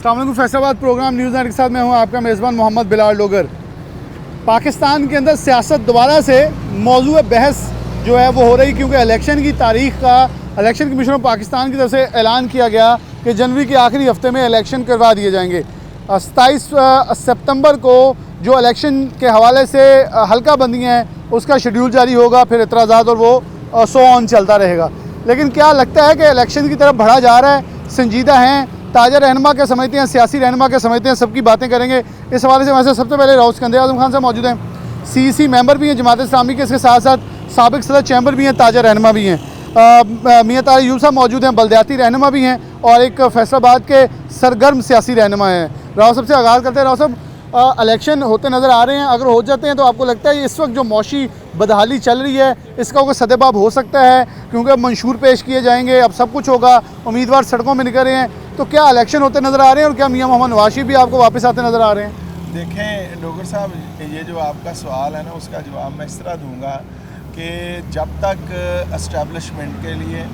अस्सलाम वालेकुम। Faisalabad programme news night के साथ मैं हूं आपका मेज़बान मोहम्मद बिलाल डोगर। पाकिस्तान के अंदर सियासत दोबारा से मौजूद बहस जो है वो हो रही, क्योंकि इलेक्शन की तारीख़ का इलेक्शन कमीशन ऑफ पाकिस्तान की तरफ से ऐलान किया गया कि जनवरी के आखिरी हफ्ते में इलेक्शन करवा दिए जाएंगे। 27 सितंबर को जो इलेक्शन के हवाले से हल्का बंदी हैं उसका शेड्यूल जारी होगा, फिर एतराज़ात और वो सो ऑन चलता रहेगा। लेकिन क्या लगता है कि इलेक्शन की तरफ बढ़ा जा रहा है, संजीदा हैं, ताज़ा रहनुमा क्या समझते हैं, सियासी रहनुमा क्या समझते हैं, सबकी बातें करेंगे इस हवाले से। वैसे सबसे पहले राउस कंदे आजम खान साहब मौजूद हैं, CEC मेंबर भी हैं जमात इस्लामी के, इसके साथ साथ साबिक सदर चैम्बर भी हैं, ताज़ा रहनुमा भी हैं। मियाँ तारिक अयूब साहब मौजूद हैं, बलदियाती रहनुमा भी हैं और एक फैसलाबाद के सरगर्म सियासी रहनुमा हैं। राव साहब से आगाज़ करते हैं। राव साहब, इलेक्शन होते नज़र आ रहे हैं, अगर हो जाते हैं तो आपको लगता है इस वक्त जो मौशी बदहाली चल रही है इसका कोई सदेबाब हो सकता है, क्योंकि अब मंशूर पेश किए जाएंगे, अब सब कुछ होगा, उम्मीदवार सड़कों में निकल रहे हैं, तो क्या इलेक्शन होते नज़र आ रहे हैं और क्या मियाँ मोहम्मद नवाज शरीफ भी आपको वापस आते नज़र आ रहे हैं? देखें डोगर साहब, ये जो आपका सवाल है ना, उसका जवाब मैं इस तरह दूंगा कि जब तक एस्टेब्लिशमेंट के लिए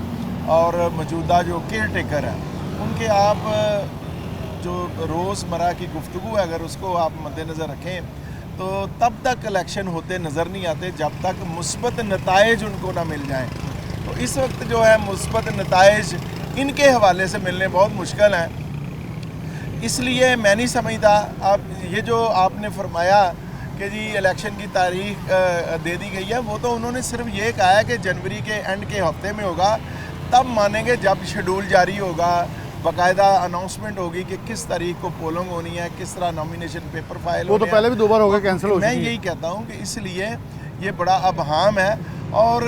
और मौजूदा जो केयर टेकर हैं उनके आप जो रोज़मर्रा की गुफ्तगू है अगर उसको आप मद्देनज़र रखें तो तब तक इलेक्शन होते नज़र नहीं आते जब तक मुस्बत नताइज उनको ना मिल जाएं। तो इस वक्त जो है मुस्बत नताइज इनके हवाले से मिलने बहुत मुश्किल हैं। इसलिए मैं नहीं समझता अब ये जो आपने फरमाया कि जी इलेक्शन की तारीख दे दी गई है, वो तो उन्होंने सिर्फ ये कहा है कि जनवरी के एंड के हफ्ते में होगा, तब मानेंगे जब शेड्यूल जारी होगा, बाकायदा अनाउंसमेंट होगी कि किस तारीख को पोलिंग होनी है, किस तरह नॉमिनेशन पेपर फाइल वो तो पहले भी 2 बार हो गए, कैंसिल हो चुकी है। मैं यही कहता हूँ कि इसलिए ये बड़ा अबहाम है और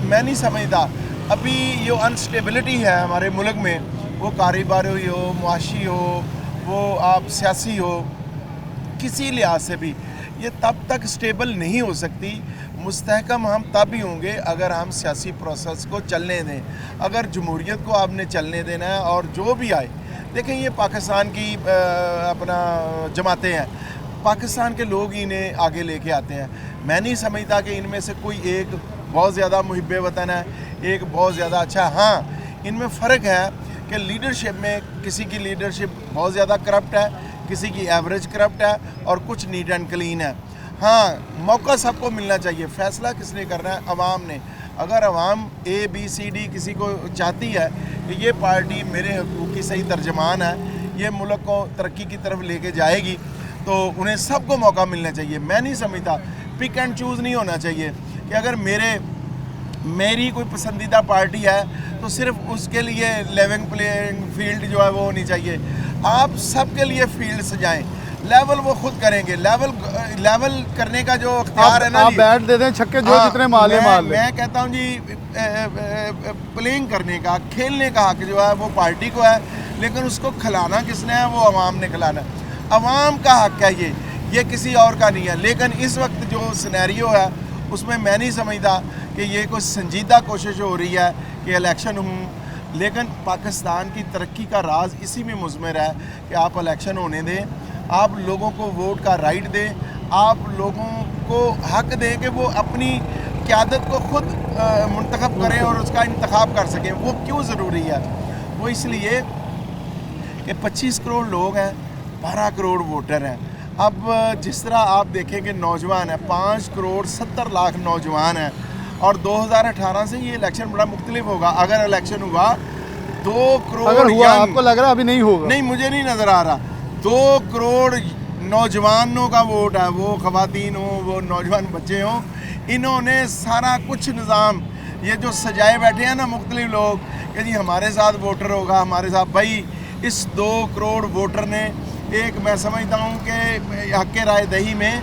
मैं नहीं समझता अभी ये अनस्टेबिलिटी है हमारे मुल्क में, वो कारोबारी हो, मुआशी हो, वो आप सियासी हो, किसी लिहाज से भी ये तब तक स्टेबल नहीं हो सकती। मुस्तहकम हम तब ही होंगे अगर हम सियासी प्रोसेस को चलने दें, अगर जमहूरियत को आपने चलने देना है। और जो भी आए, देखें ये पाकिस्तान की अपना जमातें हैं, पाकिस्तान के लोग इन्हें आगे लेके आते हैं। मैं नहीं समझता कि इनमें से कोई एक बहुत ज़्यादा मुहिब वतन है, एक बहुत ज़्यादा अच्छा। हाँ, इनमें फ़र्क है कि लीडरशिप में किसी की लीडरशिप बहुत ज़्यादा करप्ट है, किसी की एवरेज करप्ट है और कुछ नीट एंड क्लीन है। हाँ, मौका सबको मिलना चाहिए। फैसला किसने करना है? अवाम ने। अगर अवाम ABCD किसी को चाहती है कि ये पार्टी मेरे हकूक़ की सही तर्जमान है, ये मुल्क को तरक्की की तरफ लेके जाएगी, तो उन्हें सबको मौका मिलना चाहिए। मैं नहीं समझता पिक एंड चूज़ नहीं होना चाहिए कि अगर मेरी कोई पसंदीदा पार्टी है तो सिर्फ उसके लिए लेवल प्लेइंग फील्ड जो है वो होनी चाहिए। आप सबके लिए फील्ड सजाएं, लेवल वो खुद करेंगे। लेवल करने का जो अख्तियार है ना, आप बैट दे दें, छक्के जो जितने मार ले। मैं कहता हूँ जी प्लेइंग करने का, खेलने का हक जो है वो पार्टी को है, लेकिन उसको खिलाना किसने है? वो अवाम ने खिलाना। अवाम का हक है ये किसी और का नहीं है। लेकिन इस वक्त जो सिनेरियो है उसमें मैं नहीं समझता कि ये कोई संजीदा कोशिश हो रही है कि इलेक्शन हूँ। लेकिन पाकिस्तान की तरक्की का राज इसी में मुज़मर है कि आप इलेक्शन होने दें, आप लोगों को वोट का राइट दें, आप लोगों को हक दें कि वो अपनी क़यादत को खुद मुंतखब करें और उसका इंतखाब कर सकें। वो क्यों ज़रूरी है? वो इसलिए कि 25 करोड़ लोग हैं, 12 करोड़ वोटर हैं। अब जिस तरह आप देखें कि नौजवान है, 5 करोड़ 70 लाख नौजवान हैं और 2018 से ये इलेक्शन बड़ा मुख्तलिफ होगा। अगर इलेक्शन हुआ 2 करोड़, अगर हुआ, आपको लग रहा है अभी नहीं होगा? नहीं, मुझे नहीं नज़र आ रहा। 2 करोड़ नौजवानों का वोट है, वो ख़वातीन हो, वो नौजवान बच्चे हों, इन्होंने सारा कुछ निज़ाम ये जो सजाए बैठे हैं ना मुख्तलिफ लोग कि जी हमारे साथ वोटर होगा, हमारे साथ। भाई इस 2 करोड़ वोटर ने एक, मैं समझता हूँ कि हक़ राय दही में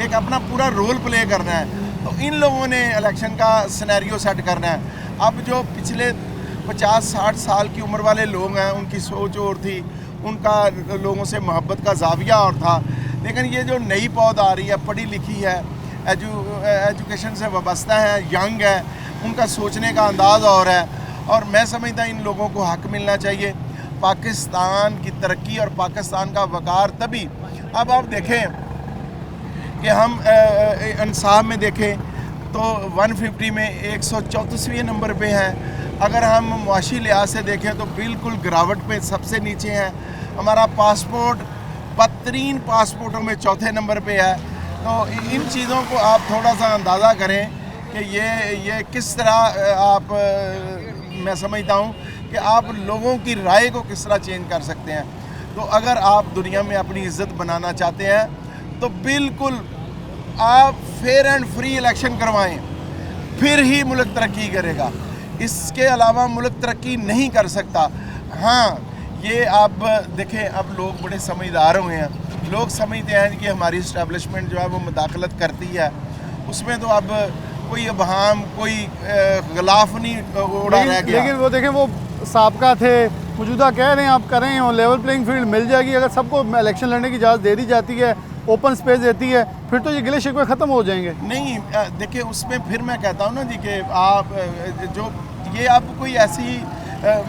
एक अपना पूरा रोल प्ले करना है। तो इन लोगों ने इलेक्शन का सिनेरियो सेट करना है। अब जो पिछले 50-60 साल की उम्र वाले लोग हैं उनकी सोच और थी, उनका लोगों से मोहब्बत का ज़ाविया और था। लेकिन ये जो नई पौध आ रही है, पढ़ी लिखी है, एजुकेशन से वाबस्ता है, यंग है, उनका सोचने का अंदाज़ और है। और मैं समझता इन लोगों को हक़ मिलना चाहिए। पाकिस्तान की तरक्की और पाकिस्तान का वक़ार तभी। अब आप देखें कि हम इंसाफ में देखें तो 150 में 134वें नंबर पे हैं। अगर हम मुआशी लिहाज से देखें तो बिल्कुल गिरावट पे सबसे नीचे हैं। हमारा पासपोर्ट बदतरीन पासपोर्टों में चौथे नंबर पे है। तो इन चीज़ों को आप थोड़ा सा अंदाज़ा करें कि ये किस तरह आप मैं समझता हूँ कि आप लोगों की राय को किस तरह चेंज कर सकते हैं। तो अगर आप दुनिया में अपनी इज़्ज़त बनाना चाहते हैं तो बिल्कुल आप फेयर एंड फ्री इलेक्शन करवाएं, फिर ही मुल्क तरक्की करेगा। इसके अलावा मुल्क तरक्की नहीं कर सकता। हाँ, ये आप देखें, अब लोग बड़े समझदार हुए हैं, लोग समझते हैं कि हमारी इस्टेब्लिशमेंट जो है वो मुदाखलत करती है, उसमें तो अब कोई अबहाम कोई गिलाफ नहीं उड़ा रह गया। लेकिन वो देखें, वो साबका थे, मौजूदा कह रहे हैं आप कर रहे हैं, लेवल प्लेइंग फील्ड मिल जाएगी। अगर सबको इलेक्शन लड़ने की इजाज़त दे दी जाती है, ओपन स्पेस देती है, फिर तो ये गिले शिकवे ख़त्म हो जाएंगे। नहीं, देखिए उसमें फिर मैं कहता हूँ ना जी कि आप जो ये आप कोई ऐसी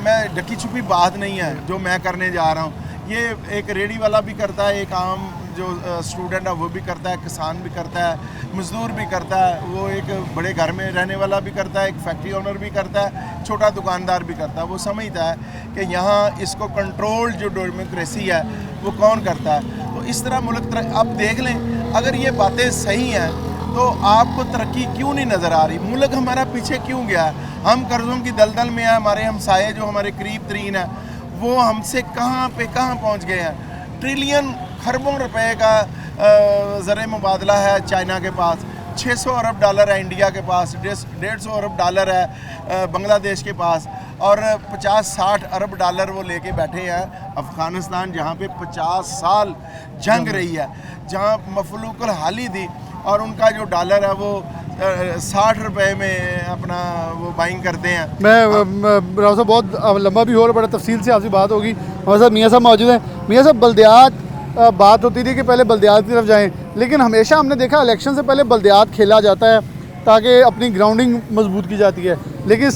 मैं ढकी छुपी बात नहीं है जो मैं करने जा रहा हूँ। ये एक रेडी वाला भी करता है, एक आम जो स्टूडेंट है वो भी करता है, किसान भी करता है, मज़दूर भी करता है, वो एक बड़े घर में रहने वाला भी करता है, एक फैक्ट्री ओनर भी करता है, छोटा दुकानदार भी करता है। वो समझता है कि यहाँ इसको कंट्रोल जो डेमोक्रेसी है वो कौन करता है। तो इस तरह मुल्क अब देख लें, अगर ये बातें सही हैं तो आपको तरक्की क्यों नहीं नज़र आ रही? मुल्क हमारा पीछे क्यों गया है? हम कर्ज़ों की दलदल में हैं। हमारे हमसाये जो हमारे करीब तरीन हैं वो हमसे कहाँ पे कहाँ पहुँच गए हैं। ट्रिलियन खरबों रुपए का ज़र मुबादला है चाइना के पास, 600 अरब डॉलर है इंडिया के पास, 150 अरब डॉलर है बांग्लादेश के पास, और 50-60 अरब डॉलर वो लेके बैठे हैं अफ़गानिस्तान, जहाँ पे 50 साल जंग रही है, जहाँ मफलूकुल हाली थी, और उनका जो डॉलर है वो 60 रुपए में अपना वो बाइंग करते हैं। मैं राव साहब बहुत लंबा भी हो रहा, बड़ा तफसील से आपसे बात होगी। हमारे साथ मियाँ साहब मौजूद हैं। मियाँ साहब, बल्दियात बात होती थी कि पहले बल्दियात की तरफ जाएं, लेकिन हमेशा हमने देखा इलेक्शन से पहले बल्दियात खेला जाता है ताकि अपनी ग्राउंडिंग मजबूत की जाती है, लेकिन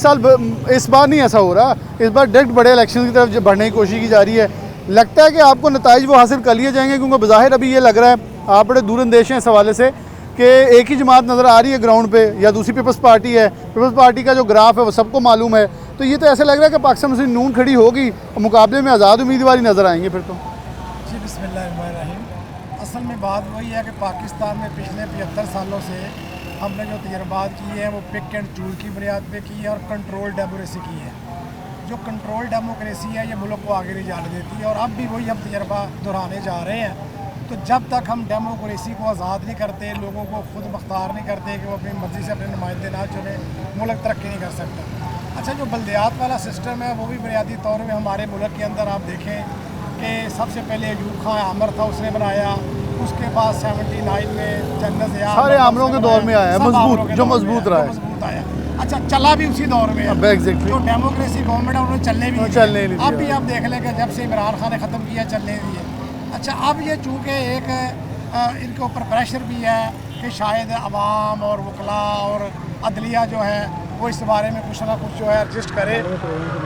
इस बार नहीं ऐसा हो रहा। इस बार डायरेक्ट बड़े इलेक्शन की तरफ बढ़ने की कोशिश की जा रही है। लगता है कि आपको नताइज वो हासिल कर लिए जाएंगे, क्योंकि बज़ाहिर अभी ये लग रहा है आप बड़े दूरअंदेश हैं इस हवाले से कि एक ही जमात नज़र आ रही है ग्राउंड पे, या दूसरी पीपल्स पार्टी है। पीपल्स पार्टी का जो ग्राफ है वो सबको मालूम है। तो ये तो ऐसा लग रहा है कि पाकिस्तान मुस्लिम नून खड़ी होगी और मुकाबले में आज़ाद उम्मीदवार नज़र आएंगे फिर तो। जी, बिस्मिल्लाहिर्रहमानिर्रहीम। असल में बात वही है कि पाकिस्तान में पिछले 75 सालों से हमने जो तजर्बात किए हैं वो पिक एंड चूज की बुनियाद पे की है और कंट्रोल डेमोक्रेसी की है। जो कंट्रोल डेमोक्रेसी है ये मुल्क को आगे नहीं जाने देती है, और अब भी वही हम तजर्बा दोहराने जा रहे हैं। तो जब तक हम डेमोक्रेसी को आज़ाद नहीं करते, लोगों को खुद मुख्तार नहीं करते कि वो अपनी मर्ज़ी से अपने नुमाइंदे ना चुने, मुल्क तरक्की नहीं कर सकता। अच्छा, जो बल्दियात वाला सिस्टम है वो भी बुनियादी तौर पर हमारे मुल्क के अंदर आप देखें कि सबसे पहले अयूब खां आमर था, उसने बनाया। उसके बाद 79 में जन्नत सारे आमरों के दौर में आया, मजबूत जो मजबूत रहा है, मजबूत आया। अच्छा, चला भी उसी दौर में है। एग्जैक्टली। जो डेमोक्रेसी गवर्नमेंट है उन्होंने चलने भी नहीं अब भी आप देख लें कि जब से इमरान खान ने ख़त्म किया चलने दिए। अच्छा, अब ये चूँकि एक इनके ऊपर प्रेशर भी है कि शायद अवाम और वकला और अदलिया जो है वो इस बारे में कुछ ना कुछ जो है एडजस्ट करे,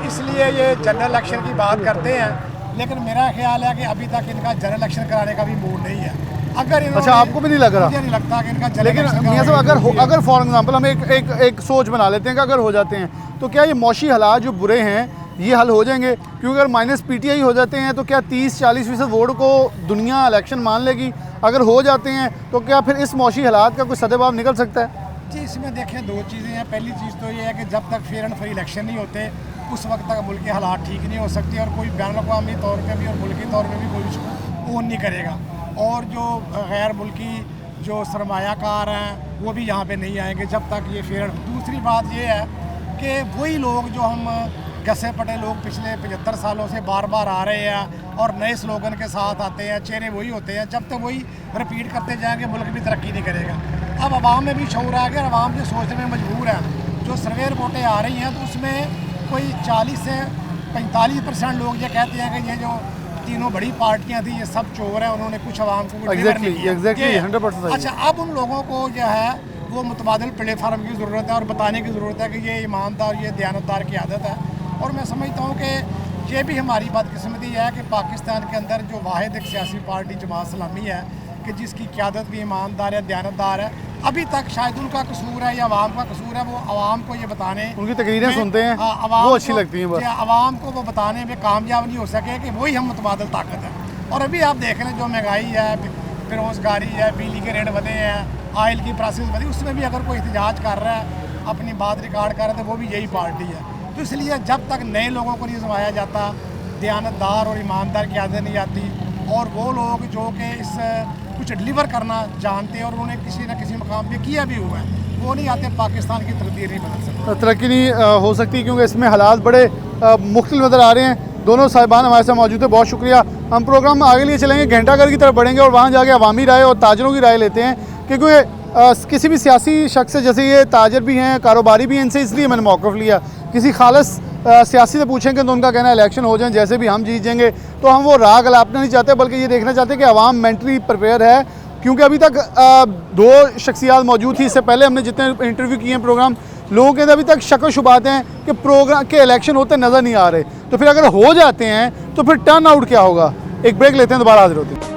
इसलिए ये जनरल इलेक्शन की बात करते हैं। लेकिन मेरा ख्याल है कि अभी तक इनका जनरल इलेक्शन कराने का भी मूड नहीं है। अगर अच्छा, आपको भी नहीं लग रहा? मुझे नहीं लगता कि इनका जनरल लेकिन इलेक्शन मियाँ साहब, अगर फॉर एग्जांपल हम एक सोच बना लेते हैं कि अगर हो जाते हैं तो क्या ये मौशी हालात जो बुरे हैं ये हल हो जाएंगे? क्योंकि अगर माइनस PTI हो जाते हैं तो क्या 30-40% वोट को दुनिया इलेक्शन मान लेगी? अगर हो जाते हैं तो क्या फिर इस मौशी हालात का कोई सदेबाब निकल सकता है? जी, इसमें देखें दो चीज़ें हैं। पहली चीज़ तो ये है कि जब तक फेयर एंड फ्री इलेक्शन नहीं होते उस वक्त तक मुल्क के हालात ठीक नहीं हो सकती, और कोई बैन अवी तौर पर भी और मुल्की तौर पर भी कोई उसको ओन नहीं करेगा। और जो गैर मुल्की जो सरमायाकार हैं वो भी यहाँ पे नहीं आएंगे जब तक ये फेयर। दूसरी बात ये है कि वही लोग जो हम घसे पटे लोग पिछले 75 सालों से बार बार आ रहे हैं और नए स्लोगन के साथ आते हैं, चेहरे वही होते हैं, जब तक वही रिपीट करते जाएंगे मुल्क भी तरक्की नहीं करेगा। अब आवाम में भी शऊर आ गया और आवाम जो सोचने में मजबूर है। जो सर्वे रिपोर्टें आ रही हैं तो उसमें कोई 40 से 45% लोग ये कहते हैं कि ये जो तीनों बड़ी पार्टियां थी ये सब चोर हैं, उन्होंने कुछ आवाम को एग्जैक्टली 100%। अच्छा, अब उन लोगों को जो है वो मुतबादिल प्लेटफार्म की ज़रूरत है और बताने की ज़रूरत है कि ये ईमानदार, ये दयानतदार की आदत है। और मैं समझता हूँ कि ये भी हमारी बदकिस्मती है कि पाकिस्तान के अंदर जो वाहिद एक सियासी पार्टी जमात इस्लामी है कि जिसकी क़यादत भी ईमानदार है, दयानतदार है, अभी तक शायद उनका कसूर है या अवाम का कसूर है, वो अवाम को ये बताने, उनकी तकरीरें में- सुनते हैं, हाँ, अवाम वो अच्छी को- लगती हैं बस। जी, अवाम को वो बताने में कामयाब नहीं हो सके कि वही हम मुतबादल ताकत है। और अभी आप देख रहे हैं जो महंगाई है, बेरोज़गारी है, बिजली के रेट बढ़े हैं, ऑयल की प्राइसेस बढ़ी, उसमें भी अगर कोई एहतजाज कर रहा है, अपनी बात रिकॉर्ड कर रहा है, तो वो भी यही पार्टी है। तो इसलिए जब तक नए लोगों को नहीं जमाया जाता, दयानतदार और ईमानदार की आदत नहीं आती, और वो लोग जो कि इस कुछ डिलीवर करना जानते हैं और उन्होंने किसी न किसी मकाम पे किया भी हुआ है, वो नहीं आते, पाकिस्तान की तकदीर नहीं बदल सकते। तरक्की नहीं हो सकती क्योंकि इसमें हालात बड़े मुख्तलिफ नज़र आ रहे हैं। दोनों साहिबान हमारे साथ मौजूद है, बहुत शुक्रिया। हम प्रोग्राम में आगे लिए चलेंगे, घंटाघर की तरफ बढ़ेंगे और वहाँ जाके अवामी राय और ताजरों की राय लेते हैं, क्योंकि किसी भी सियासी शख्स से, जैसे ये ताजर भी हैं, कारोबारी भी हैं, इनसे इसलिए मैंने मौक़िफ़ लिया। किसी खालस सियासी से पूछेंगे तो उनका कहना है इलेक्शन हो जाए, जैसे भी हम जीत जाएंगे, तो हम वो राग अलापना नहीं चाहते, बल्कि ये देखना चाहते हैं कि अवाम मेंटली प्रिपेयर है। क्योंकि अभी तक दो शख्सियात मौजूद थी, इससे पहले हमने जितने इंटरव्यू किए हैं प्रोग्राम, लोगों के अंदर अभी तक शक व शुबात हैं कि प्रोग्राम के इलेक्शन होते नज़र नहीं आ रहे। तो फिर अगर हो जाते हैं तो फिर टर्न आउट क्या होगा? एक ब्रेक लेते हैं, दोबारा हाजिर होते हैं।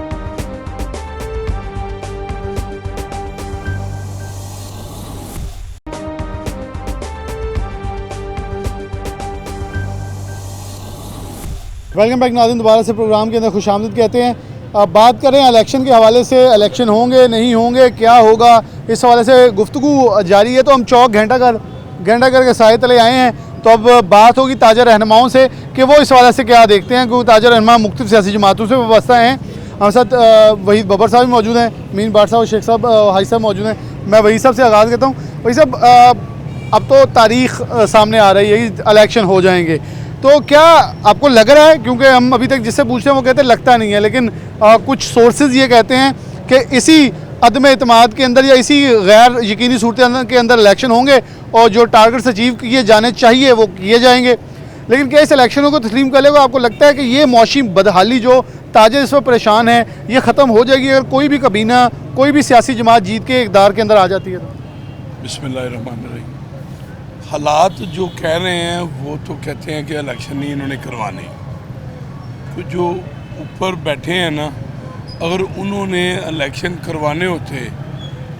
वेलकम बैक नाज़रीन, दोबारा से प्रोग्राम के अंदर खुशामदीद कहते हैं। अब बात करें इलेक्शन के हवाले से, इलेक्शन होंगे नहीं होंगे, क्या होगा, इस हवाले से गुफ्तगू जारी है। तो हम चौक घंटाघर के साए तले आए हैं, तो अब बात होगी ताजर रहनुमाओं से कि वो इस हवाले से क्या देखते हैं, क्योंकि ताजर रहनुमा मुख्तलिफ सियासी जमातों से वाबस्ता हैं। हमारे साथ वहीद बबर साहब भी मौजूद हैं, मीन बाट साहब और शेख साहब हाई साहब मौजूद हैं। मैं वही साहब से आगाज़ करता हूँ। वही साहब, अब तो तारीख सामने आ रही है, इलेक्शन हो जाएंगे, तो क्या आपको लग रहा है, क्योंकि हम अभी तक जिससे पूछते हैं वो कहते हैं लगता नहीं है, लेकिन कुछ सोर्सेज ये कहते हैं कि इसी अदम एतमाद के अंदर या इसी गैर यकीनी सूरत के अंदर इलेक्शन होंगे और जो टारगेट्स अचीव किए जाने चाहिए वो किए जाएंगे। लेकिन क्या इस इलेक्शनों को तस्लीम कर लेगा? आपको लगता है कि ये मौसमी बदहाली जो ताजर इस पर परेशान है, ये ख़त्म हो जाएगी अगर कोई भी कबीना, कोई भी सियासी जमात जीत के इक़्तिदार के अंदर आ जाती है? बिस्मिल्लाहिर्रहमानिर्रहीम। हालात जो कह रहे हैं वो तो कहते हैं कि इलेक्शन नहीं इन्होंने करवाने, तो जो ऊपर बैठे हैं ना, अगर उन्होंने इलेक्शन करवाने होते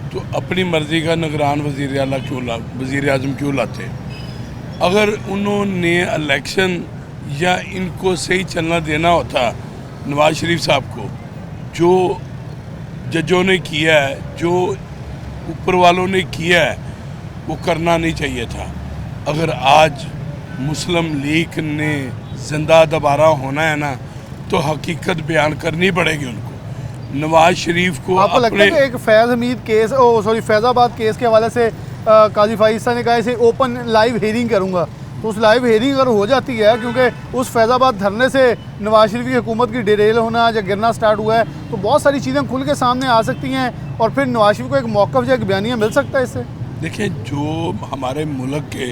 तो अपनी मर्ज़ी का निगरान वज़ीर आज़म क्यों लाते? अगर उन्होंने इलेक्शन या इनको सही चलना देना होता नवाज शरीफ साहब को, जो जजों ने किया है, जो ऊपर वालों ने किया है, वो करना नहीं चाहिए था। अगर आज मुस्लिम लीग ने जिंदा दोबारा होना है ना, तो हकीकत बयान करनी पड़ेगी उनको। नवाज शरीफ को आपको लगता है कि एक फैज़ हमीद केस, फैज़ाबाद केस के हवाले से काजी फाइज साहब ने कहा इसे ओपन लाइव हेयरिंग करूँगा, तो उस लाइव हेयरिंग अगर हो जाती है, क्योंकि उस फैज़ाबाद धरने से नवाज शरीफ की हुकूमत की डिरेल होना या गिरना स्टार्ट हुआ है, तो बहुत सारी चीज़ें खुल के सामने आ सकती हैं और फिर नवाज शरीफ को एक मौक़िफ़ या एक बयानिया मिल सकता है इससे। देखिए, जो हमारे मुल्क के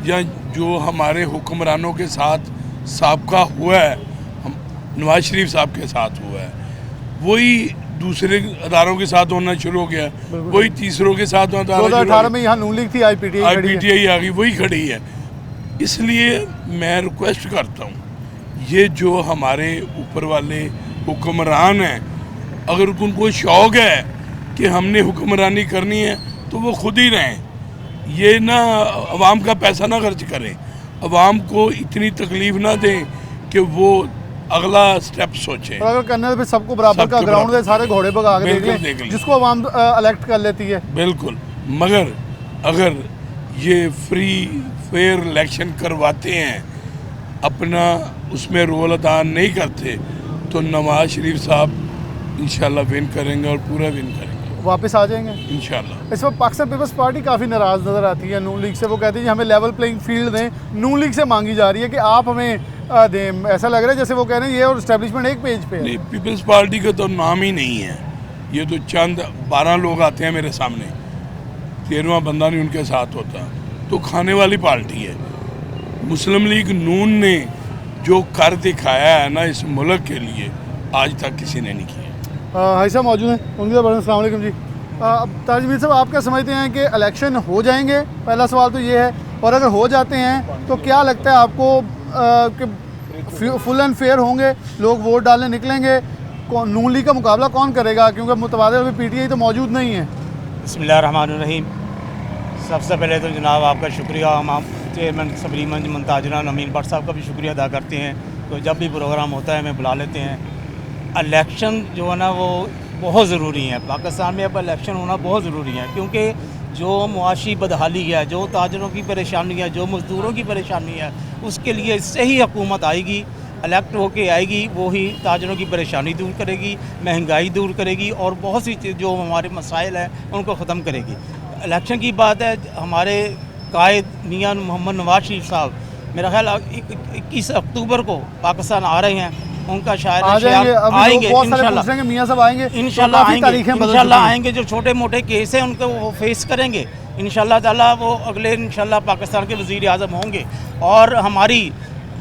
या जो हमारे हुक्मरानों के साथ साबका हुआ है, हम नवाज शरीफ साहब के साथ हुआ है, वही दूसरे अदारों के साथ होना शुरू हो गया, वही तीसरों के साथ होना। 2018 में यहाँ नून लीग थी, IPTI आ गई, वही खड़ी है। इसलिए मैं रिक्वेस्ट करता हूँ, ये जो हमारे ऊपर वाले हुक्मरान हैं, अगर उनको शौक़ है कि हमने हुक्मरानी करनी है तो वो खुद ही रहें, ये ना अवाम का पैसा ना खर्च करें, अवाम को इतनी तकलीफ़ ना दें कि वो अगला स्टेप सोचें। और अगर करना है तो फिर सबको बराबर का ग्राउंड दे, सारे घोड़े भगा के देख लें, जिसको अवाम इलेक्ट कर लेती है। बिल्कुल, मगर अगर ये फ्री फेयर इलेक्शन करवाते हैं, अपना उसमें रोल अदा नहीं करते, तो नवाज शरीफ साहब इंशाल्लाह विन करेंगे और पूरा विन करेंगे, वापस आ जाएंगे इंशाल्लाह। इस वक्त पाकिस्तान पीपल्स पार्टी काफ़ी नाराज़ नज़र आती है नून लीग से। वो कहती है हमें लेवल प्लेइंग फील्ड दें, नून लीग से मांगी जा रही है कि आप हमें दें। ऐसा लग रहा है जैसे वो कह रहे हैं ये और इस्टेब्लिशमेंट एक पेज पे है। नहीं, पीपल्स पार्टी का तो नाम ही नहीं है, ये तो चंद 12 लोग आते हैं मेरे सामने, 13वां बंदा नहीं उनके साथ होता, तो खाने वाली पार्टी है। मुस्लिम लीग नून ने जो कर दिखाया है ना इस मुल्क के लिए, आज तक किसी ने नहीं किया। हाई साहब मौजूद हैं, उनकी तरफ अस्सलाम वालेकुम जी। ताजमीर साहब, आप क्या समझते हैं कि इलेक्शन हो जाएंगे? पहला सवाल तो ये है, और अगर हो जाते हैं तो क्या लगता है आपको कि फुल एंड फेयर होंगे, लोग वोट डालने निकलेंगे, नून लीग का मुकाबला कौन करेगा, क्योंकि मुतबादिल में पीटीआई तो मौजूद नहीं है। बिस्मिल्लाहिर्रहमानिर्रहीम। सबसे पहले तो जनाब आपका शुक्रिया, हम चेयरमैन सबरी मंच मुंताजरा अमीन भट्ट साहब का भी शुक्रिया अदा करते हैं। तो जब भी प्रोग्राम होता है हमें बुला लेते हैं। इलेक्शन जो है ना वो बहुत ज़रूरी है, पाकिस्तान में अब इलेक्शन होना बहुत ज़रूरी है, क्योंकि जो मुआशी बदहाली है, जो ताजरों की परेशानी है, जो मज़दूरों की परेशानी है, उसके लिए सही हुकूमत आएगी, इलेक्ट होके आएगी, वो ही ताजरों की परेशानी दूर करेगी, महंगाई दूर करेगी और बहुत सी चीज़ जो हमारे मसाइल हैं उनको ख़त्म करेगी। इलेक्शन की बात है, हमारे कायद मियां मोहम्मद नवाज शरीफ साहब मेरा ख्याल 21 अक्टूबर को पाकिस्तान आ रहे हैं। उनका शायर आएंगे इंशाल्लाह, मियां साहब आएंगे इंशाल्लाह आएंगे। जो छोटे मोटे केस हैं उनको वो फेस करेंगे इंशाल्लाह ताला। वो अगले इंशाल्लाह पाकिस्तान के वज़ीर आज़म होंगे। और हमारी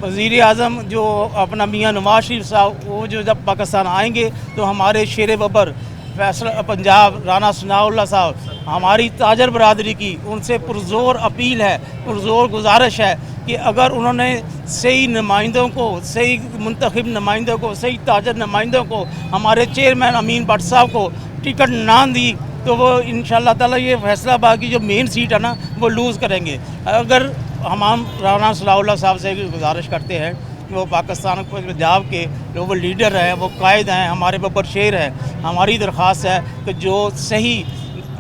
वज़ीर आज़म जो अपना मियां नवाज शरीफ साहब, वो जो जब पाकिस्तान आएंगे तो हमारे शेर बबर फैसला पंजाब राना सनाउल्लाह साहब, हमारी ताजर बरादरी की उनसे पुरज़ोर अपील है, पुरज़ोर गुजारिश है कि अगर उन्होंने सही नुमाइंदों को, सही मुंतखब नुमाइंदों को, सही ताजर नुमाइंदों को, हमारे चेयरमैन अमीन भट्ट साहब को टिकट ना दी तो वो इंशाल्लाह ताला ये फैसलाबाद की जो मेन सीट है ना वो लूज़ करेंगे। अगर हम राना सनाउल्लाह साहब से गुजारिश करते हैं कि वो पाकिस्तान पंजाब के जो वो लीडर हैं, वो कायद हैं, हमारे बब्बर शेर हैं, हमारी दरख्वास्त है कि जो सही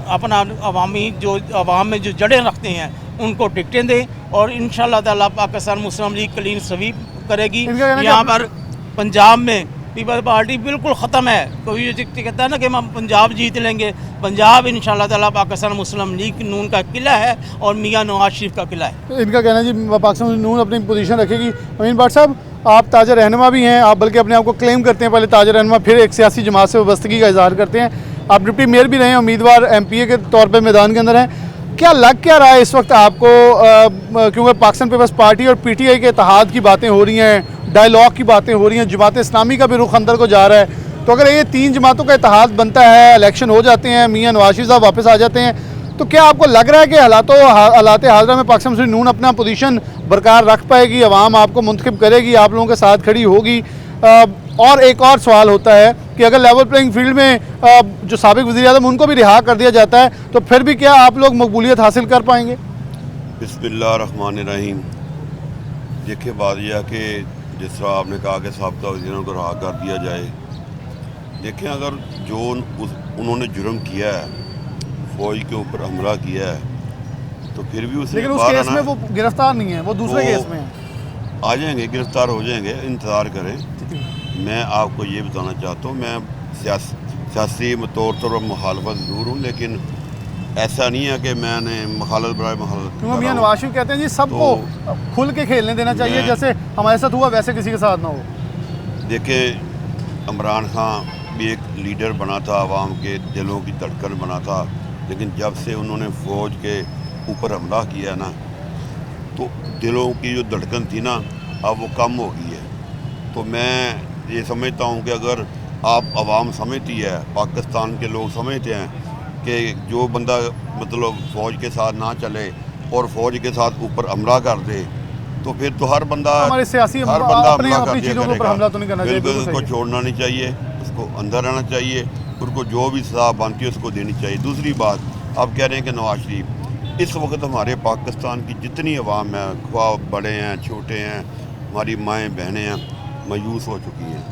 अपना अवाम में जो जड़ें रखते हैं उनको टिकटें दें और इंशाल्लाह ताला पाकिस्तान मुस्लिम लीग क्लीन स्वीप करेगी। यहाँ पर पंजाब में पीपल पार्टी बिल्कुल ख़त्म है। कोई ये कहता है ना कि हम पंजाब जीत लेंगे, पंजाब इंशाल्लाह ताला पाकिस्तान मुस्लिम लीग नून का किला है और मियां नवाज शरीफ का किला है। इनका कहना है जी पाकिस्तान नून अपनी पोजीशन रखेगी। अमीन भट्ट साहब, आप ताजर रहनुमा भी हैं, आप बल्कि अपने आप को क्लेम करते हैं पहले ताजर रहनुमा, फिर एक सियासी जमात से वाबस्तगी का इजहार करते हैं। आप डिप्टी मेयर भी रहे हैं, उम्मीदवार MPA के तौर पर मैदान के अंदर हैं। क्या लग क्या रहा है इस वक्त आपको, क्योंकि पाकिस्तान पीपल्स पार्टी और PTI के इत्तेहाद की बातें हो रही हैं, डायलॉग की बातें हो रही हैं, जमात इस्लामी का भी रुख अंदर को जा रहा है, तो अगर ये 3 जमातों का इत्तेहाद बनता है, इलेक्शन हो जाते हैं, मियां नवाज शरीफ साहब वापस आ जाते हैं, तो क्या आपको लग रहा है कि हालात हाज़िरा में पाकिस्तान मुस्लिम नून अपना पोजीशन बरकरार रख पाएगी, अवाम आपको मुंतखब करेगी, आप लोगों के साथ खड़ी होगी? और एक और सवाल होता है कि अगर लेवल प्लेइंग फील्ड में जो साबिक वज़ीर आज़म उनको भी रिहा कर दिया जाता है तो फिर भी क्या आप लोग मकबूलियत हासिल कर पाएंगे? बिस्मिल्लाहिर्रहमानिर्रहीम। देखिए, बात यह है कि जिस तरह आपने कहा कि साबिक़ा वज़ीरों को रिहा कर दिया जाए, देखें अगर जो उन्होंने जुर्म किया है, फ़ौज के ऊपर हमला किया है, तो फिर भी उसे लेकिन उस केस में वो गिरफ्तार नहीं है, वो दूसरे केस में है। आ जाएंगे, गिरफ्तार हो जाएंगे, इंतज़ार करें। मैं आपको ये बताना चाहता हूँ, मैं सियासी तौर पर मुखालफत ज़रूर हूँ, लेकिन ऐसा नहीं है कि मैंने मुखालत बराए मुखालत। क्योंकि मियां नवाज शरीफ कहते हैं जी सबको खुल के खेलने देना चाहिए, जैसे हमारे साथ हुआ वैसे किसी के साथ ना हो। देखिए, इमरान खान भी एक लीडर बना था, आवाम के दिलों की धड़कन बना था, लेकिन जब से उन्होंने फ़ौज के ऊपर हमला किया ना, तो दिलों की जो धड़कन थी ना अब वो कम हो गई है। तो मैं ये समझता हूँ कि अगर आप आवाम समझती है, पाकिस्तान के लोग समझते हैं कि जो बंदा मतलब फ़ौज के साथ ना चले और फ़ौज के साथ ऊपर हमला कर दे, तो फिर तो हर बंदा हमारे सियासी हमला कर दिया हमला तो नहीं करना चाहिए, बिल्कुल उसको छोड़ना नहीं चाहिए, उसको अंदर रहना चाहिए, उनको जो भी सज़ा बनती है उसको देनी चाहिए। दूसरी बात, आप कह रहे हैं कि नवाज शरीफ, इस वक्त हमारे पाकिस्तान की जितनी अवाम है, ख्वाह बड़े हैं छोटे हैं, हमारी माएँ बहनें हैं, मायूस हो चुकी हैं।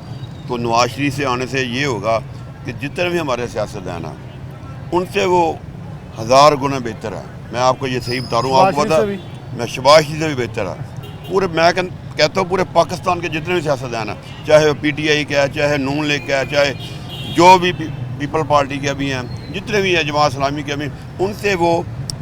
तो नवाज शरीफ से आने से ये होगा कि जितने भी हमारे सियासतदान हैं उनसे वो 1000 गुना बेहतर है। मैं आपको ये सही बता रहा हूँ, आपको पता, मैं शहबाज शरीफ से भी बेहतर है। पूरे मैं कहता हूँ पूरे पाकिस्तान के जितने भी सियासतदान हैं, चाहे वो PTI का है, चाहे नून लीग का है, चाहे जो भी पीपल पार्टी के भी हैं, जितने भी हैं जमात इस्लामी के भी, उनसे वो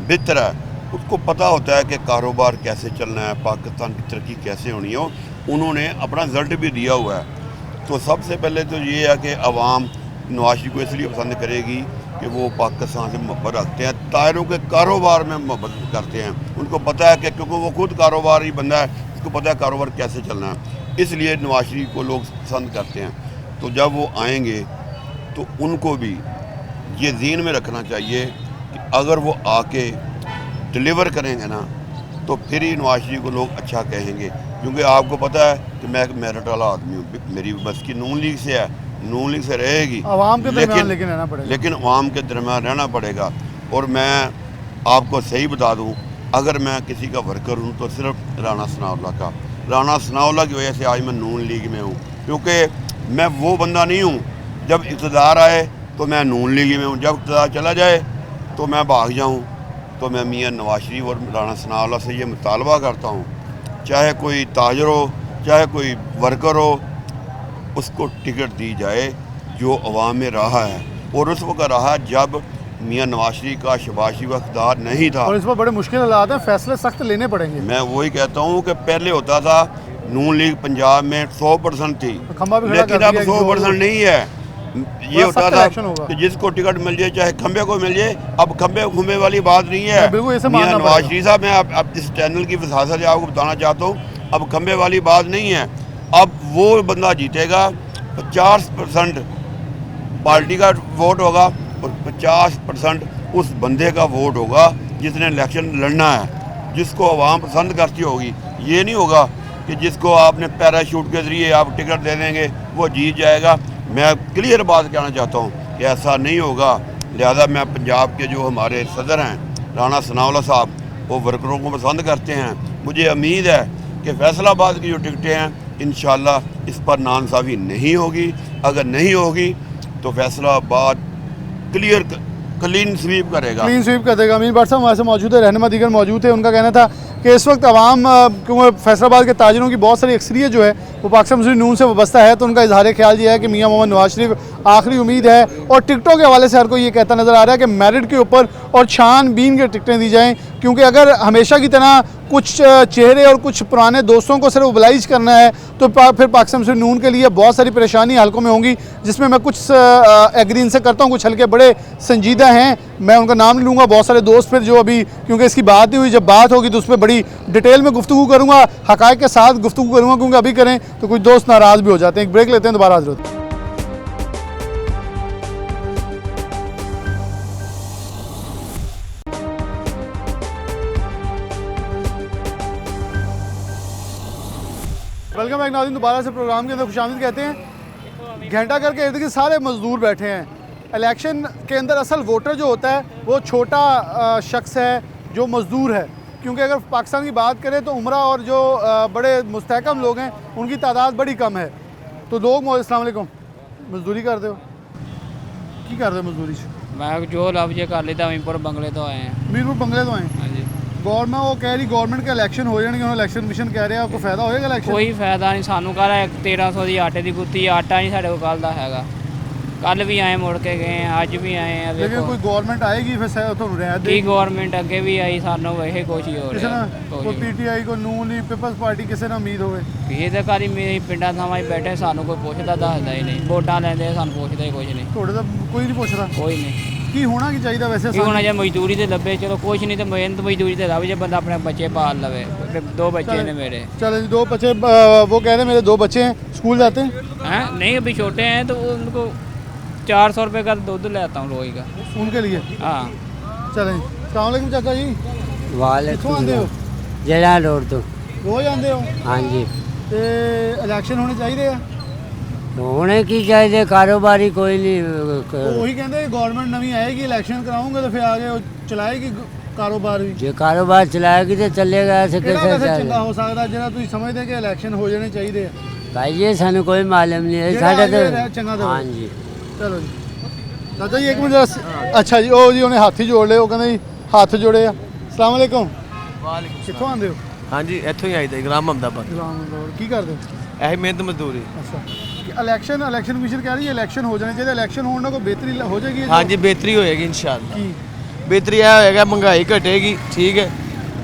बेहतर है। उसको पता होता है कि कारोबार कैसे चलना है, पाकिस्तान की तरक्की कैसे होनी हो। उन्होंने अपना रिजल्ट भी दिया हुआ है। तो सबसे पहले तो ये है कि अवाम नवाज शरीफ को इसलिए पसंद करेगी कि वो पाकिस्तान से मोहब्बत रखते हैं, तायरों के कारोबार में मोहब्बत करते हैं। उनको पता है कि क्योंकि वो खुद कारोबारी बंदा है, उसको पता है कारोबार कैसे चलना है, इसलिए नवाज शरीफ को लोग पसंद करते हैं। तो जब वो आएंगे तो उनको भी ये ज़हन में रखना चाहिए कि अगर वो आके डिलीवर करेंगे ना तो फिर ही नवाज शरीफ को लोग अच्छा कहेंगे। क्योंकि आपको पता है कि मैं एक मेरिट वाला आदमी हूँ, मेरी बस की नून लीग से है, नून लीग से रहेगी, आवाम के दरमियान लेकिन रहना पड़ेगा। लेकिन आवाम के दरमियान रहना पड़ेगा। और मैं आपको सही बता दूं, अगर मैं किसी का वर्कर हूं तो सिर्फ राना सनाउल्लाह का। राना सनाउल्लाह की वजह से आज मैं नून लीग में हूं, क्योंकि मैं वो बंदा नहीं हूं जब इक़्तिदार आए तो मैं नून लीग में हूं, जब इक़्तिदार चला जाए तो मैं भाग जाऊं। तो मैं मियां नवाज शरीफ और राना सनाउल्लाह से ये मुतालबा करता हूं, चाहे कोई ताजर हो, चाहे कोई वर्कर हो, उसको टिकट दी जाए जो अवाम में रहा है। और उस वक्त रहा जब मियां नवाज शरीफ का शहबाज शरीफ इक़्तिदार नहीं था। और इस पर बड़े मुश्किल हालात हैं, फैसले सख्त लेने पड़ेंगे। मैं वही कहता हूँ कि पहले होता था नून लीग पंजाब में 100% थी, खंभा भी खड़ा लेकिन कर अब दिया कि 100% नहीं है। ये होता सख्त था इलेक्शन होगा। कि जिसको टिकट मिल जाए चाहे खंबे को मिल जाए, अब खंबे घूमे वाली बात नहीं है। बिल्कुल ऐसे मियां मानना नवाज पड़ेगा। शरीफ साहब, मैं अब इस चैनल की वसात से आपको बताना चाहता हूँ, अब खंबे वाली बात नहीं है। अब वो बंदा जीतेगा, 50% पार्टी का वोट होगा और 50% उस बंदे का वोट होगा जिसने इलेक्शन लड़ना है, जिसको आवाम पसंद करती होगी। ये नहीं होगा कि जिसको आपने पैराशूट के ज़रिए आप टिकट दे देंगे वो जीत जाएगा। मैं क्लियर बात कहना चाहता हूँ कि ऐसा नहीं होगा। लिहाजा मैं पंजाब के जो हमारे सदर हैं राना सनाउल्लाह साहब, वो वर्करों को पसंद करते हैं। मुझे उम्मीद है कि फैसलाबाद की जो टिकटें हैं इंशाअल्लाह इस पर नाइंसाफ़ी नहीं होगी। अगर नहीं होगी तो फैसलाबाद क्लीन स्वीप करेगा। क्लीन स्वीप कर देगा। अमीन भट्ट साहब हमारे से मौजूद है, रहनुमा दीगर मौजूद है। उनका कहना था कि इस वक्त आवाम, क्योंकि फैसलाबाद के ताजरों की बहुत सारी अक्सरियत जो है वो पाकिस्तान मुस्लिम नून से वाबस्ता है, तो उनका इजहार ख्याल ये है कि मियां मोहम्मद नवाज शरीफ आखिरी उम्मीद है। और टिकटों के हवाले से हर कोई ये कहता नज़र आ रहा है कि मेरिट के ऊपर और छानबीन के टिकटें दी जाएँ, क्योंकि अगर हमेशा की तरह कुछ चेहरे और कुछ पुराने दोस्तों को सिर्फ मोबिलाइज करना है तो फिर पाकिस्तान मुस्लिम नून के लिए बहुत सारी परेशानी हल्कों में होंगी, जिसमें मैं कुछ एग्री इनसे करता हूँ, कुछ हल्के बड़े संजीदा हैं। मैं उनका नाम नहीं लूँगा, बहुत सारे दोस्त फिर जो अभी, क्योंकि इसकी बात नहीं हुई, जब बात होगी तो उस पर बड़ी डिटेल में गुफ्तगू करूँगा, हक़ाइक़ के साथ गुफ्तगू करूँगा, क्योंकि अभी करें तो कुछ दोस्त नाराज़ भी हो जाते हैं। एक ब्रेक लेते हैं, दोबारा हाज़िर होते हैं। वेलकम बैक नाज़रीन, दोबारा से प्रोग्राम के अंदर खुशामदीद कहते हैं। घंटा घर के इर्द गिर्द सारे मजदूर बैठे हैं। इलेक्शन के अंदर असल वोटर जो होता है वो छोटा शख्स है जो मजदूर है, क्योंकि अगर पाकिस्तान की बात करें तो उमरा और जो बड़े मुस्तहकम लोग हैं उनकी तादाद बड़ी कम है। तो लोग अस्सलाम वालेकुम मजदूरी करते हो, की करते हो मजदूरी? मैं जो लव जे कर लेता मीरपुर बंगले तो आए हैं। मीरपुर बंगले तो आए। हाँ जी। गवर्नमेंट वो कह रही गवर्नमेंट के इलेक्शन हो जाएंगे, उन्होंने इलेक्शन कमीशन कह रहे हैं, आपको फायदा होएगा इलेक्शन? कोई फायदा नहीं सानू कह रहा 1300 की आटे की गुत्ती, आटा नहीं साढ़े को कल का हैगा। कल भी आए मुड़ के गए हैं, अज भी आए हैं। लेकिन कोई गवर्नमेंट आएगी फिर ਤੁਹਾਨੂੰ ਰਹਿ की देगी? गवर्नमेंट अगे भी आई, सानू वही कुछ ही हो ਕਿਸੇ रहा ਨਾਲ ਕੋਈ ਪੀਟੀਆਈ ਕੋਈ ਨੂਨ ਲੀਗ ਪੀਪਲਸ ਪਾਰਟੀ ਕਿਸੇ ਨਾਲ ਉਮੀਦ ਹੋਵੇ? ਇਹ ਤਾਂ ਕਾਰੀ ਮੇਰੇ ਪਿੰਡਾਂ ਥਾਵਾਂ 'ਚ ਬੈਠੇ, ਸਾਨੂੰ ਕੋਈ ਪੁੱਛਦਾ ਦੱਸਦਾ ਹੀ ਨਹੀਂ। ਵੋਟਾਂ ਲੈਂਦੇ ਸਾਨੂੰ ਪੁੱਛਦਾ ਹੀ ਕੁਝ ਨਹੀਂ, ਤੁਹਾਡੇ ਤਾਂ ਕੋਈ ਨਹੀਂ ਪੁੱਛਦਾ। ਕੋਈ ਨਹੀਂ। ਕੀ ਹੋਣਾ ਕੀ ਚਾਹੀਦਾ ਵੈਸੇ? ਕੀ ਹੋਣਾ, ਜੇ ਮਜ਼ਦੂਰੀ ਤੇ ਲੱਭੇ ਚਲੋ, ਕੁਛ ਨਹੀਂ ਤੇ ਮਿਹਨਤ ਮਜ਼ਦੂਰੀ ਤੇ ਲੱਭ, ਜੇ ਬੰਦਾ ਆਪਣੇ ਬੱਚੇ ਪਾਲ ਲਵੇ। 2 बच्चे ने मेरे। चले जी, 2 बच्चे, वो कह रहे हैं मेरे 2 बच्चे हैं, स्कूल जाते हैं? हैं नहीं, अभी छोटे हैं तो उनको 400 रुपये का दूध लेता हूँ रोज का उनके लिए। हाँ। चलें जी, अस्सलाम वालेकुम चाचा जी। कित्थों आंदे हो? जला रोड तो। रोज आंदे हो? हाँ जी। ते इलेक्शन होने चाहिए आ? होने की चाहिए, कारोबारी कोई नहीं। वही कहते गवर्नमेंट नवी आएगी, इलेक्शन कराऊंगे तो फिर आगे वो चलाएगी कारोबार भी। जो कारोबार चलाएगी तो चलेगा, ऐसे ਕਿਹੜਾ कैसे ਵੈਸੇ ਚੰਗਾ चलेगा? ਹੋ ਸਕਦਾ ਜਿਹੜਾ ਤੁਸੀਂ ਸਮਝਦੇ ਕਿ ਇਲੈਕਸ਼ਨ ਹੋ ਜਾਣੇ ਚਾਹੀਦੇ ਆ? भाई ये सानू कोई मालूम नहीं है ਜਿਹੜਾ साढ़े ਆਗੇ तो। ਚੰਗਾ ਤੇ हाँ जी। ਚਲੋ ਜੀ ਚਾਚਾ ਜੀ, ਇੱਕ ਮਿੰਟ ਅੱਛਾ ਜੀ, ਉਹ ਜੀ ਉਹਨੇ ਹੱਥ ਹੀ ਜੋੜ ਲਏ, ਉਹ ਕਹਿੰਦੇ ਜੀ ਹੱਥ ਜੋੜੇ ਆ। ਅਸਲਾਮ ਵਾਲੇਕੁਮ। ਵਾਲੇਕੁਮ ਕਿੱਥੋਂ ਆਉਂਦੇ ਹੋ? ਹਾਂਜੀ, ਇੱਥੋਂ ਹੀ ਆਈਦਾ ਗ੍ਰਾਮ ਅਹਿਮਦਾਬਾਦ। ਕੀ ਕਰਦੇ ਹੋ? ਇਹ ਮਿਹਨਤ ਮਜ਼ਦੂਰੀ। ਅੱਛਾ, ਇਲੈਕਸ਼ਨ ਕਮਿਸ਼ਨ ਕਹਿ ਰਹੀ ਹੈ ਇਲੈਕਸ਼ਨ ਹੋ ਜਾਣੇ ਚਾਹੀਦੇ, ਇਲੈਕਸ਼ਨ ਹੋਣ ਨਾਲ ਕੋਈ ਬਿਹਤਰੀ ਹੋ ਜਾਏਗੀ? ਹਾਂਜੀ, ਬਿਹਤਰੀ ਹੋਏਗੀ ਇਨਸ਼ਾਅੱਲਾ। ਕੀ ਬਿਹਤਰੀ ਇਹ ਹੋਏਗਾ, ਮਹਿੰਗਾਈ ਘਟੇਗੀ, ਠੀਕ ਹੈ,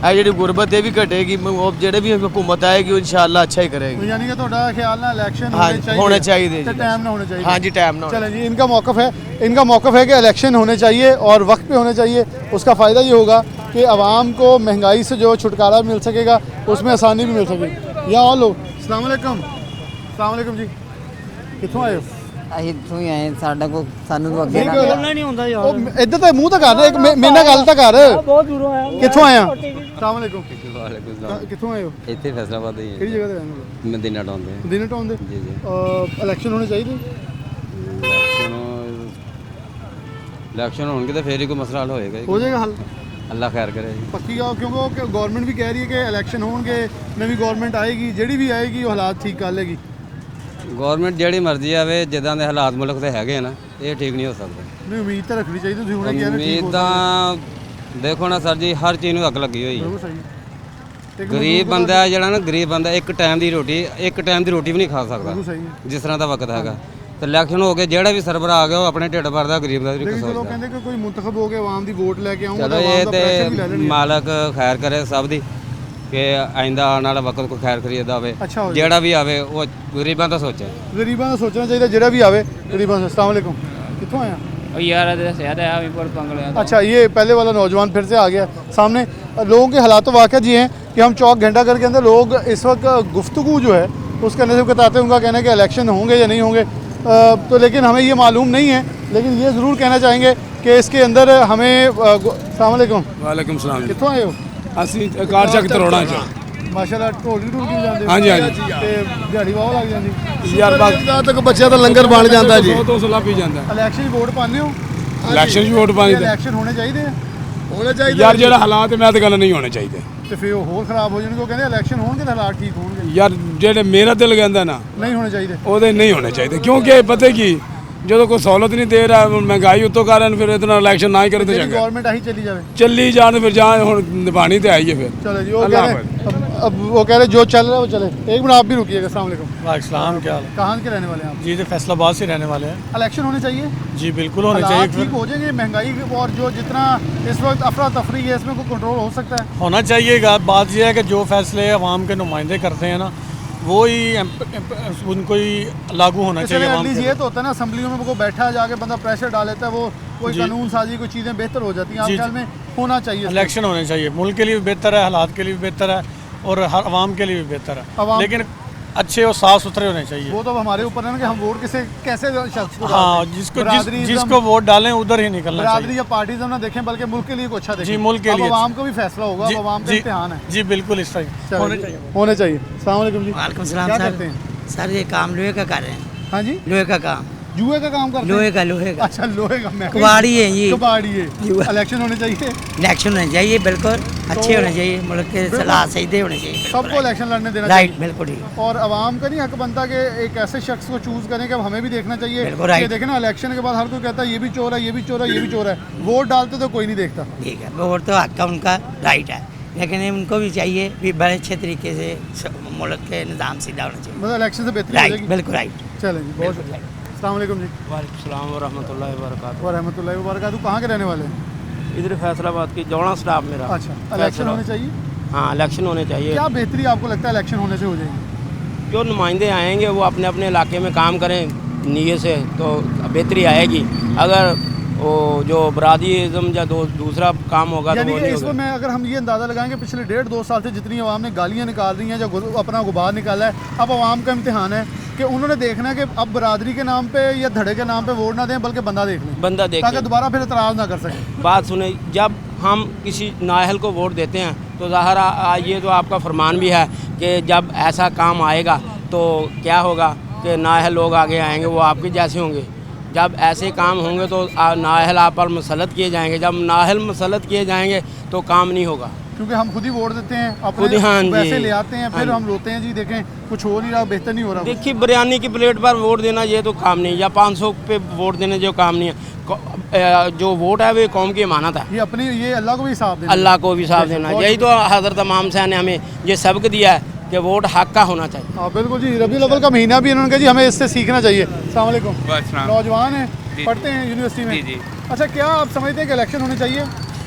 ਇਹ ਜਿਹੜੀ ਗੁਰਬਤ ਇਹ ਵੀ ਘਟੇਗੀ, ਉਹ ਜਿਹੜੇ ਵੀ हुकूमत ਆਏਗੀ ਉਹ ਇਨਸ਼ਾਅੱਲਾ अच्छा ही करेगी। यानी कि ਤੁਹਾਡਾ ਖਿਆਲ ਨਾਲ ਇਲੈक्शन हाँ, होने चाहिए तो जी। टाइम ना होने चाहिए। हाँ जी, टाइम ना होने चलें जी, इनका मौक़िफ़ है कि इलेक्शन होने चाहिए और वक्त पे होने चाहिए। उसका फ़ायदा ये होगा कि आवाम को महंगाई से जो छुटकारा मिल सकेगा, उसमें आसानी भी मिल सकेगी। या और लोग अस्सलाम वालेकुम जी, कित्थों आए हो? ਅਸੀਂ ਇੱਥੋਂ ਹੀ ਆਏ, ਸਾਡਾ ਕੋ ਸਾਨੂੰ ਤੋਂ ਅੱਗੇ ਨਹੀਂ ਨਾ ਕੋਈ- बोलना नहीं होता यार। ਉਹ ਇੱਧਰ ਤਾਂ ਮੂੰਹ ਤਾਂ ਕਰ ਇੱਕ ਮੇਰੇ ਨਾਲ ਗੱਲ ਤਾਂ ਕਰ। बहुत दूरों आया। ਕਿੱਥੋਂ ਆਇਆ? अस्सलाम वालेकुम। ਕਿੱਥੋਂ ਆਏ ਹੋ? ਇੱਥੇ ਫੈਸਲਾਬਾਦ ਹੀ ਕਿਹੜੀ ਜਗ੍ਹਾ ਤੇ ਰਹਿਣ ਵਾਲੇ? ਮਦੀਨਾ ਟਾਉਂਦੇ ਮਦੀਨਾ ਟਾਊਨ ਦੇ। ਜੀ ਜੀ ਇਲੈਕਸ਼ਨ ਹੋਣੇ ਚਾਹੀਦੇ? इलेक्शन होंगे तो फिर ही कोई मसला हल होएगा हो जाएगा हल अल्लाह खैर करे जी पक्की गल क्योंकि गवर्नमेंट भी कह रही है कि इलेक्शन होंगे नवी गवर्नमेंट आएगी ਜਿਹੜੀ ਵੀ ਆਏਗੀ ਉਹ ਹਾਲਾਤ ਠੀਕ ਕਰ ਲੇਗੀ ਗਵਰਨਮੈਂਟ ਜਿਹੜੀ ਮਰਜ਼ੀ ਆਵੇ ਜਿੱਦਾਂ ਦੇ ਹਾਲਾਤ ਮੁਲਕ ਦੇ ਹੈਗੇ ਆ ਨਾ ਇਹ ਠੀਕ ਨਹੀਂ ਹੋ ਸਕਦੇ ਨਹੀਂ ਉਮੀਦ ਤਾਂ ਰੱਖਣੀ ਚਾਹੀਦੀ ਤੁਸੀਂ ਹੁਣੇ ਕਿਹਾ ਠੀਕ ਹੋ ਉਮੀਦ ਤਾਂ ਦੇਖੋ ਨਾ ਸਰ ਜੀ ਹਰ ਚੀਜ਼ ਨੂੰ ਅੱਗ ਲੱਗੀ ਹੋਈ ਹੈ ਬਿਲਕੁਲ ਸਹੀ ਗਰੀਬ ਬੰਦਾ ਜਿਹੜਾ ਨਾ ਗਰੀਬ ਬੰਦਾ ਇੱਕ ਟਾਈਮ ਦੀ ਰੋਟੀ ਵੀ ਨਹੀਂ ਖਾ ਸਕਦਾ ਬਿਲਕੁਲ ਸਹੀ ਹੈ ਜਿਸ ਤਰ੍ਹਾਂ ਦਾ ਵਕਤ ਹੈਗਾ ਤੇ ਇਲੈਕਸ਼ਨ ਹੋ ਕੇ ਜਿਹੜਾ ਵੀ ਸਰਬਰਾ ਆ ਗਿਆ ਉਹ ਆਪਣੇ ਢਿੱਡ ਭਰਦਾ ਗਰੀਬ ਦਾ ਵੀ ਲੇਕਿਨ ਕੁਛ ਚਲੋ ਕਹਿੰਦੇ ਕਿ ਕੋਈ ਮੁੰਤਖਬ ਹੋ ਕੇ ਆਵਾਮ ਦੀ ਵੋਟ ਲੈ ਕੇ ਆਉਂਗਾ ਚਲੋ ਇਹ ਤੇ ਮਾਲਕ ਖੈਰ ਕਰੇ ਸਭ ਦੀ ਕਿ ਆਇੰਦਾ ਆਉਣ ਵਾਲਾ ਵਕਤ ਕੋਈ ਖੈਰ ਖਰੀਦਦਾ ਹੋਵੇ ਅੱਛਾ ਹੋ ਜਿਹੜਾ ਵੀ ਆਵੇ ਉਹ ਗਰੀਬਾਂ ਦਾ ਸੋਚੇ ਗਰੀਬਾਂ ਦਾ ਸੋਚਣਾ ਚਾਹੀਦਾ ਜਿਹੜਾ ਵੀ ਆਵੇ गरीबों से अस्सलाम वालेकुम कितों आया और यार ज़्यादा है अभी पर पंगल अच्छा ये पहले वाला नौजवान फिर से आ गया सामने लोगों के हालात तो वाक़ई ये हैं कि हम चौक घंटा घर के अंदर लोग इस वक्त गुफ्तगू जो है उसके अंदर से बताते हैं उनका कहना है कि इलेक्शन होंगे या नहीं होंगे तो लेकिन हमें ये मालूम नहीं है लेकिन ये ज़रूर कहना चाहेंगे कि इसके अंदर हमें अस्सलाम वालेकुम वालेकुम सलाम कितों आए हो ਅਸੀਂ ਕਾਰ ਚੱਕ ਤਰੋੜਾਂ ਚ माशाल्लाह ढोल भी ਜਾਂਦੇ ਹਾਂਜੀ, ਤੇ ਦਿਹਾੜੀ ਵਾਹ ਲੱਗ ਜਾਂਦੀ ਯਾਰ ਬਾਤ ਜਦ ਤੱਕ ਬੱਚਿਆਂ ਦਾ ਲੰਗਰ ਬਣ ਜਾਂਦਾ ਜੀ 200 ਲੱਭ ਹੀ ਜਾਂਦਾ ਇਲੈਕਸ਼ਨ ਵੋਟ ਪਾਉਂਦੇ ਹੋ ਇਲੈਕਸ਼ਨ 'ਚ ਵੋਟ ਪਾਣੀ ਤੇ ਇਲੈਕਸ਼ਨ ਹੋਣੇ ਚਾਹੀਦੇ ਆ ਹੋਣਾ ਚਾਹੀਦਾ ਯਾਰ ਜਿਹੜਾ ਹਾਲਾਤ ਹੈ ਮੈਂ ਤਾਂ ਗੱਲ ਨਹੀਂ ਹੋਣੇ ਚਾਹੀਦੇ ਤੇ ਫਿਰ ਉਹ ਹੋਰ ਖਰਾਬ ਹੋ ਜਾਣਗੇ ਉਹ ਕਹਿੰਦੇ ਇਲੈਕਸ਼ਨ ਹੋਣਗੇ ਤਾਂ ਹਾਲਾਤ ਠੀਕ ਹੋਣਗੇ ਯਾਰ ਜਿਹੜੇ ਮੇਰਾ ਦਿਲ ਕਹਿੰਦਾ ਨਾ ਨਹੀਂ ਹੋਣੇ ਚਾਹੀਦੇ ਉਹਦੇ ਨਹੀਂ ਹੋਣੇ ਚਾਹੀਦੇ ਕਿਉਂਕਿ ਪਤਾ ਕੀ ਜਦੋਂ ਕੋਈ ਸਹੂਲਤ ਨਹੀਂ ਦੇ ਰਿਹਾ ਮਹਿੰਗਾਈ ਉੱਤੋਂ ਕਾਰਨ ਫਿਰ ਇਤਨਾ ਇਲੈਕਸ਼ਨ ਨਾ ਹੀ ਕਰੇ ਤਾਂ ਜਿਹੜੀ ਚੰਗਾ ਗਵਰਨਮੈਂਟ ਆਹੀ ਚੱਲੀ ਜਾਵੇ ਚੱਲੀ ਜਾਣ ਫਿਰ ਜਾਣ ਹੁਣ ਨਿਭਾਣੀ ਤੇ ਆਈ ਹੈ ਫਿਰ चलो जी वो अल्लाह कह रहे अब वो कह रहे जो चल रहा है वो चले एक मिनट आप भी रुकिएगा अस्सलाम वालेकुम इस्लाम क्या हाल कहाँ के रहने वाले हैं आप जी तो फैसलाबाद से रहने वाले हैं इलेक्शन होने चाहिए जी बिल्कुल होने हालात चाहिए ठीक हो जाएंगे महंगाई और जो जितना इस वक्त अफरा तफरी है इसमें कोई कंट्रोल हो सकता है होना चाहिए बात यह है कि जो फैसले अवाम के नुमाइंदे करते हैं ना वो ही उनको ही लागू होना चाहिए अवाम एटलीस्ट के ये तो होता है ना असम्बलियों में वो बैठा है जाके बंदा प्रेशर डाल लेता है वो कोई जी। कानून साजी कोई चीज़ें बेहतर हो जाती हैं जी, आप ख्याल में होना चाहिए इसमें। इलेक्शन होने चाहिए मुल्क के लिए भी बेहतर है हालात के लिए भी बेहतर है और हर अवाम के लिए भी बेहतर है अवाम- लेकिन अच्छे और साफ़ सुथरे होने चाहिए वो तो अब हमारे ऊपर है ना कि हम वोट किसे कैसे शख्स को हाँ डालते हैं। जिसको बरादरी जिसको वोट डालें उधर ही निकलना बरादरी चाहिए या पार्टीज ना देखें बल्कि मुल्क के लिए कुछ अच्छा देखें जी, मुल्क के अब लिए आवाम को भी फैसला होगा जी, अब आवाम का जी, इम्तिहान है जी बिल्कुल इस तरह चलो होने जी, चाहिए होने चाहिए अस्सलाम वालेकुम जी वालेकुम क्या सलाम करते सर हैं सर ये काम लोहे का कर रहे हैं हाँ जी लोहे का काम जुए का काम करते लोहे हैं का लोहे का अच्छा लोहे का मैं कबाड़ी है ये कबाड़ी है जुआ। इलेक्शन होने चाहिए इलेक्शन होने चाहिए बिल्कुल अच्छे होने चाहिए मुल्क के सलाह सही होने चाहिए सबको इलेक्शन लड़ने देना राइट चाहिए बिल्कुल ठीक और आवाम का नहीं हक बनता कि एक ऐसे शख्स को चूज करें कि अब हमें भी देखना चाहिए बिल्कुल right। ये देखें ना इलेक्शन के बाद हर कोई कहता है ये भी चोर है ये भी चोर है ये भी चोर है वोट डालते तो कोई नहीं देखता ठीक है वोट तो हक का उनका राइट है लेकिन उनको भी चाहिए भी बड़े अच्छे तरीके से मुल्क के निज़ाम सीधा होना चाहिए मतलब इलेक्शन से बेहतर हो राइट जाएगी बिल्कुल राइट चलें जी बहुत शुक्रिया अस्सलाम वालेकुम जी वालेकुम रहमतुल्लाहि व बरकातहू। व रहमतुल्लाहि व बरकातहू कहाँ के रहने वाले हैं इधर फैसलाबाद की जौड़ा स्टाफ मेरा अच्छा इलेक्शन होने चाहिए हाँ इलेक्शन होने चाहिए क्या बेहतरी आपको लगता है इलेक्शन होने से हो जाएगी जो नुमाइंदे आएंगे वो अपने अपने इलाके में काम करें नीयत से तो बेहतरी आएगी अगर वो जो बरादरीज़म या दूसरा काम होगा तो यानी वो कि नहीं इसमें होगा मैं अगर हम ये अंदाज़ा लगाएंगे पिछले 1.5-2 साल से जितनी आवाम ने गालियाँ निकाल रही हैं या अपना गुबार निकाला है अब आवाम का इम्तिहान है कि उन्होंने देखना है कि अब बरादरी के नाम पे या धड़े के नाम पे वोट ना दें बल्कि बंदा देख लें बंदा ताकि देखे दोबारा फिर एतराज़ ना कर सकें बात सुने जब हम किसी नाअहल को वोट देते हैं तो ज़ाहिर ये तो आपका फरमान भी है कि जब ऐसा काम आएगा तो क्या होगा कि नाअहल लोग आगे आएंगे वो आपके जैसे होंगे जब ऐसे काम होंगे तो नाअहल आप पर मुसल्लत किए जाएंगे जब नाअहल मुसल्लत किए जाएंगे तो काम नहीं होगा क्योंकि हम खुद ही वोट देते हैं खुद अपने ही, हाँ जी। पैसे ले आते हैं हाँ फिर जी। हम रोते हैं जी देखें कुछ हो नहीं रहा बेहतर नहीं हो रहा देखिए बिरयानी की प्लेट पर वोट देना ये तो काम नहीं या 500 पे वोट देने जो काम नहीं है जो वोट है वो कौम की अमानत है ये अपनी ये अल्लाह को भी हिसाब देना अल्लाह को भी साफ देना बहुत यही तो हज़रत इमाम हुसैन ने हमें ये सबक दिया है कि वोट हक का होना चाहिए हाँ बिल्कुल जी रबी अव्वल का महीना भी इन्होंने कहा जी हमें इससे सीखना चाहिए अस्सलाम वालेकुम नौजवान हैं पढ़ते हैं यूनिवर्सिटी में जी। अच्छा क्या आप समझते हैं कि इलेक्शन होने चाहिए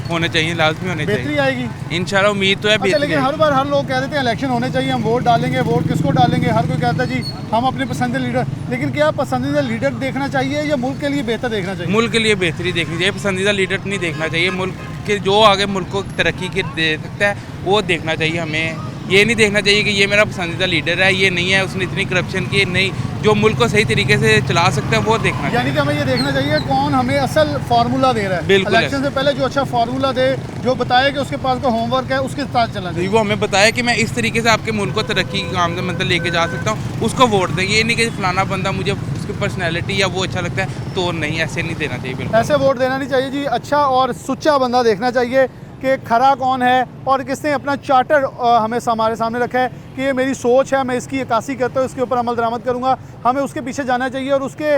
होने चाहिए लाजमी होने बेहतरी आएगी इंशाल्लाह उम्मीद तो है अच्छा लेकिन हर बार हर लोग कह देते हैं इलेक्शन होने चाहिए हम वोट डालेंगे वोट किसको डालेंगे हर कोई कहता है जी हम अपने पसंदीदा लीडर लेकिन क्या पसंदीदा लीडर देखना चाहिए या मुल्क के लिए बेहतर देखना चाहिए मुल्क के लिए बेहतरी देखनी चाहिए पसंदीदा लीडर नहीं देखना चाहिए मुल्क के जो आगे मुल्क को तरक्की के दे सकता है वो देखना चाहिए हमें ये नहीं देखना चाहिए कि ये मेरा पसंदीदा लीडर है ये नहीं है उसने इतनी करप्शन की नहीं जो मुल्क को सही तरीके से चला सकता है वो देखना चाहिए यानी कि हमें ये देखना चाहिए कौन हमें असल फार्मूला दे रहा है बिल्कुल इलेक्शन से पहले जो अच्छा फार्मूला दे जो बताए कि उसके पास कोई होमवर्क है उसके साथ चलना चाहिए वो हमें बताया कि मैं इस तरीके से आपके मुल्क को तरक्की की आमद मतलब लेके जा सकता हूँ उसको वोट दें ये नहीं कि फलाना बंदा मुझे उसकी पर्सनैलिटी या वो अच्छा लगता है तो नहीं, ऐसे नहीं देना चाहिए बिल्कुल। ऐसे वोट देना नहीं चाहिए जी। अच्छा और सुच्चा बंदा देखना चाहिए कि खरा कौन है और किसने अपना चार्टर हमें हमारे सामने रखा है कि ये मेरी सोच है, मैं इसकी अक्कासी करता हूँ, इसके ऊपर अमल दरामद करूँगा। हमें उसके पीछे जाना चाहिए और उसके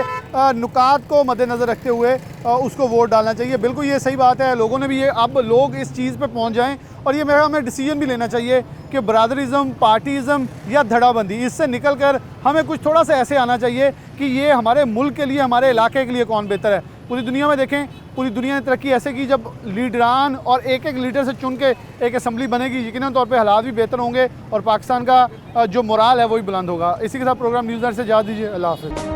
नुकात को मद्देनज़र रखते हुए उसको वोट डालना चाहिए। बिल्कुल ये सही बात है। लोगों ने भी ये, अब लोग इस चीज़ पे पहुँच जाएँ और ये मेरा हमें डिसीजन भी लेना चाहिए कि बरादरीज़म, पार्टीज़म या धड़ाबंदी, इससे निकल कर हमें कुछ थोड़ा सा ऐसे आना चाहिए कि ये हमारे मुल्क के लिए, हमारे इलाके के लिए कौन बेहतर है। पूरी दुनिया में देखें, पूरी दुनिया ने तरक्की ऐसे की जब लीडरान और एक एक लीडर से चुन के एक असम्बली बनेगी, यकीनन तौर पे हालात भी बेहतर होंगे और पाकिस्तान का जो मोराल है वही बुलंद होगा। इसी के साथ प्रोग्राम न्यूज़ से इजाज़त दीजिए। अल्लाह हाफ़िज़।